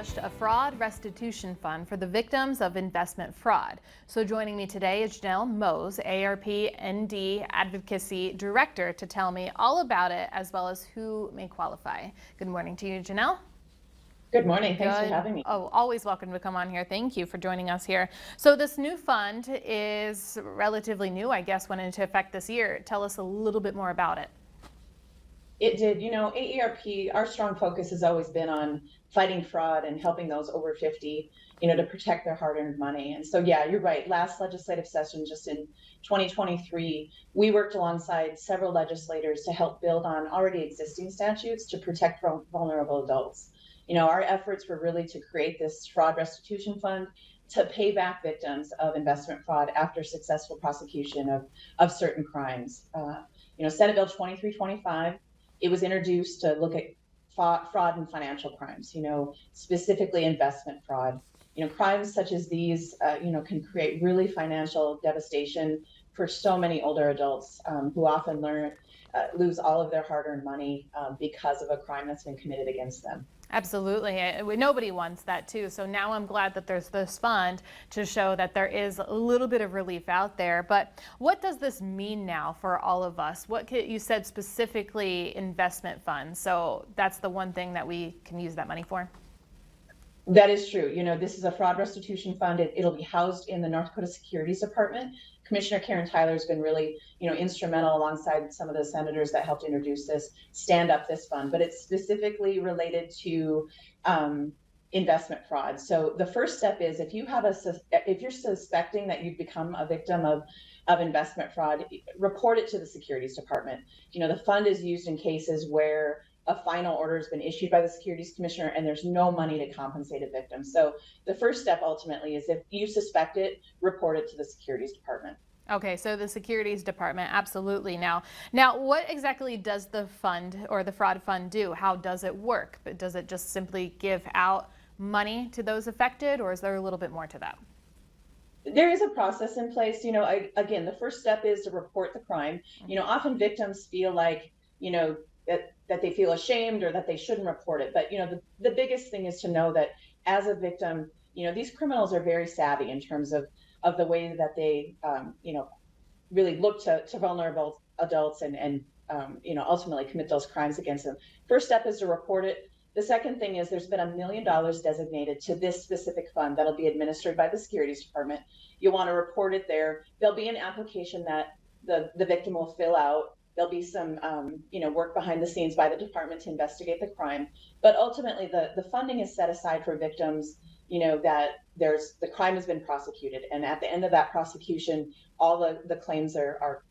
established a fraud restitution fund for the victims of investment fraud. So joining me today is Janelle Mose, ARP ND Advocacy Director, to tell me all about it as well as who may qualify. Good morning to you, Janelle. Good morning. Thanks for having me. Oh, always welcome to come on here. Thank you for joining us here. So this new fund is relatively new, I guess, went into effect this year. Tell us a little bit more about it. It did. AARP, our strong focus has always been on fighting fraud and helping those over 50, to protect their hard-earned money. And so, yeah, you're right. Last legislative session, just in 2023, we worked alongside several legislators to help build on already existing statutes to protect vulnerable adults. Our efforts were really to create this fraud restitution fund to pay back victims of investment fraud after successful prosecution of certain crimes. Senate Bill 2325, it was introduced to look at fraud and financial crimes, specifically investment fraud. Crimes such as these, can create really financial devastation for so many older adults who often lose all of their hard-earned money because of a crime that's been committed against them. Absolutely. Nobody wants that too. So now I'm glad that there's this fund to show that there is a little bit of relief out there. But what does this mean now for all of us? You said specifically investment funds. So that's the one thing that we can use that money for. That is true. This is a fraud restitution fund. It'll be housed in the North Dakota Securities Department. Commissioner Karen Tyler has been really, instrumental alongside some of the senators that helped introduce this, stand up this fund. But it's specifically related to investment fraud. So the first step is if you're suspecting that you've become a victim of investment fraud, report it to the Securities Department. The fund is used in cases where a final order has been issued by the Securities Commissioner and there's no money to compensate a victim. So the first step ultimately is if you suspect it, report it to the Securities Department. Okay, so the Securities Department, absolutely. Now, what exactly does the fund or the fraud fund do? How does it work? Does it just simply give out money to those affected, or is there a little bit more to that? There is a process in place. Again, the first step is to report the crime. Often victims feel like, that they feel ashamed or that they shouldn't report it. But, the biggest thing is to know that as a victim, these criminals are very savvy in terms of the way that they, really look to vulnerable adults and ultimately commit those crimes against them. First step is to report it. The second thing is there's been $1 million designated to this specific fund that'll be administered by the Securities Department. You'll want to report it there. There'll be an application that the victim will fill out. There'll be some, work behind the scenes by the department to investigate the crime. But ultimately, the funding is set aside for victims, that the crime has been prosecuted. And at the end of that prosecution, all the claims are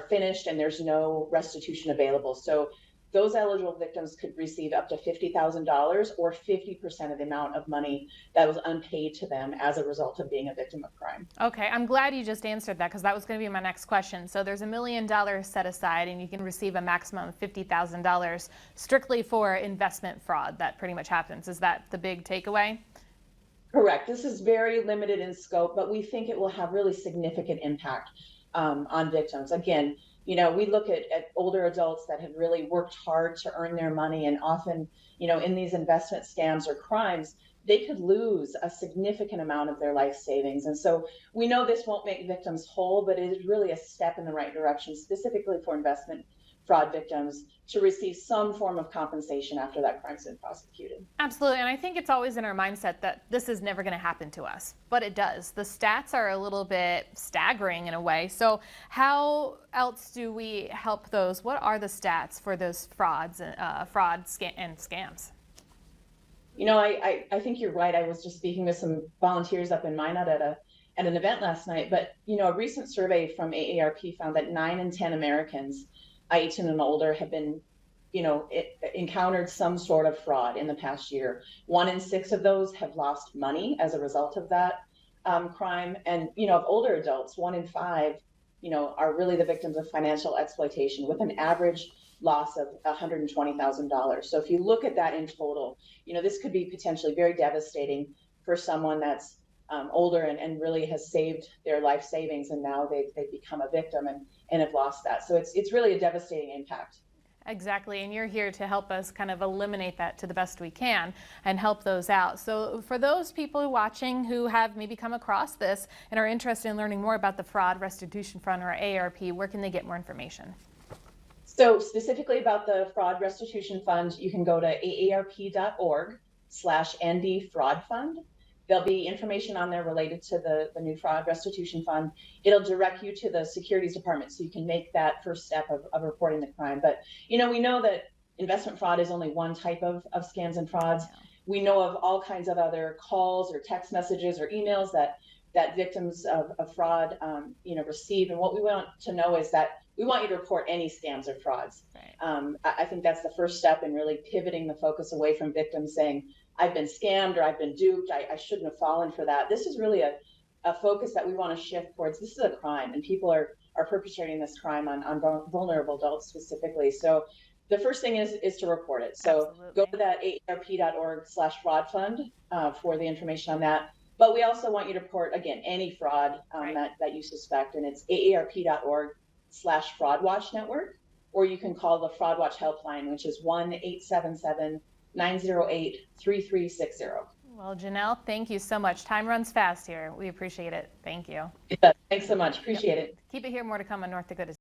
finished and there's no restitution available. So those eligible victims could receive up to $50,000 or 50% of the amount of money that was unpaid to them as a result of being a victim of crime. Okay, I'm glad you just answered that because that was going to be my next question. So there's $1 million set aside and you can receive a maximum of $50,000 strictly for investment fraud that pretty much happens. Is that the big takeaway? Correct. This is very limited in scope, but we think it will have really significant impact on victims. Again, we look at older adults that have really worked hard to earn their money, and often, in these investment scams or crimes, they could lose a significant amount of their life savings. And so we know this won't make victims whole, but it is really a step in the right direction, specifically for investment fraud victims to receive some form of compensation after that crime's been prosecuted. Absolutely, and I think it's always in our mindset that this is never going to happen to us, but it does. The stats are a little bit staggering in a way. So how else do we help those? What are the stats for those frauds and scams? I think you're right. I was just speaking with some volunteers up in Minot at an event last night, but a recent survey from AARP found that 9 in 10 Americans 18 and older have been, encountered some sort of fraud in the past year. 1 in 6 of those have lost money as a result of that crime. And, of older adults, 1 in 5, are really the victims of financial exploitation with an average loss of $120,000. So if you look at that in total, this could be potentially very devastating for someone that's older and really has saved their life savings, and now they've become a victim and have lost that. So it's really a devastating impact. Exactly, and you're here to help us kind of eliminate that to the best we can and help those out. So for those people watching who have maybe come across this and are interested in learning more about the Fraud Restitution Fund or AARP, where can they get more information? So specifically about the Fraud Restitution Fund, you can go to aarp.org/ND Fraud Fund. There'll be information on there related to the new Fraud Restitution Fund. It'll direct you to the Securities Department so you can make that first step of reporting the crime. But, we know that investment fraud is only one type of scams and frauds. Yeah. We know of all kinds of other calls or text messages or emails that victims of fraud, receive. And what we want to know is that we want you to report any scams or frauds. Right. I think that's the first step in really pivoting the focus away from victims saying, I've been scammed or I've been duped, I shouldn't have fallen for that. This is really a focus that we want to shift towards. This is a crime, and people are perpetrating this crime on vulnerable adults specifically. So the first thing is to report it. So Absolutely. go to that aarp.org/fraud fund for the information on that. But we also want you to report, again, any fraud Right. that you suspect, and it's aarp.org/fraudwatch network, or you can call the Fraud Watch helpline, which is 1-877-908-3360. Well, Janelle, thank you so much. Time runs fast here. We appreciate it. Thank you. Thanks so much. Appreciate it. Keep it here. More to come on North Dakota.